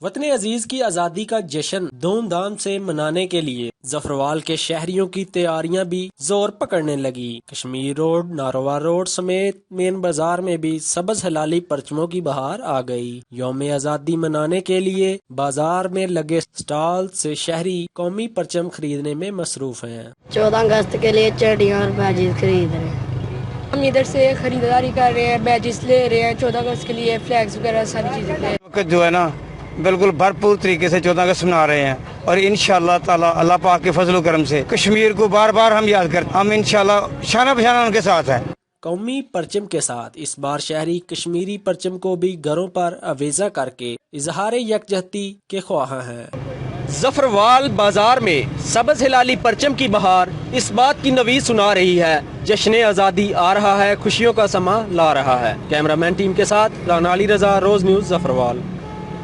वतन अजीज की आज़ादी का जश्न धूमधाम से मनाने के लिए जफरवाल के शहरियों की तैयारियां भी जोर पकड़ने लगी। कश्मीर रोड, नारोवा रोड समेत मेन बाजार में भी सब्ज हलाली परचमों की बहार आ गई। यौम आज़ादी मनाने के लिए बाजार में लगे स्टॉल से शहरी कौमी परचम खरीदने में मसरूफ हैं। 14 अगस्त के लिए चड्डियां और बैजेस खरीद रहे हैं। हम इधर से खरीदारी कर रहे हैं, बैजेस ले रहे हैं 14 अगस्त के लिए, फ्लैग्स वगैरह सारी चीजें ले रहे हैं। जो है ना बिल्कुल भरपूर तरीके से 14 अगस्त मना रहे हैं और इंशाअल्लाह ताला अल्लाह पाक के फजल करम से कश्मीर को बार बार हम याद करते हैं। हम इंशाअल्लाह शाना बशाना उनके साथ है। कौमी परचम के साथ इस बार शहरी कश्मीरी परचम को भी घरों पर अवेजा करके इजहार यकजहती के ख्वाह हैं। जफरवाल बाजार में सब्ज हिलाली परचम की बहार इस बात की नवीद सुना रही है, जश्न आज़ादी आ रहा है, खुशियों का समा ला रहा है। कैमरामैन टीम के साथ राना अली रजा, रोज न्यूज़, जफरवाल।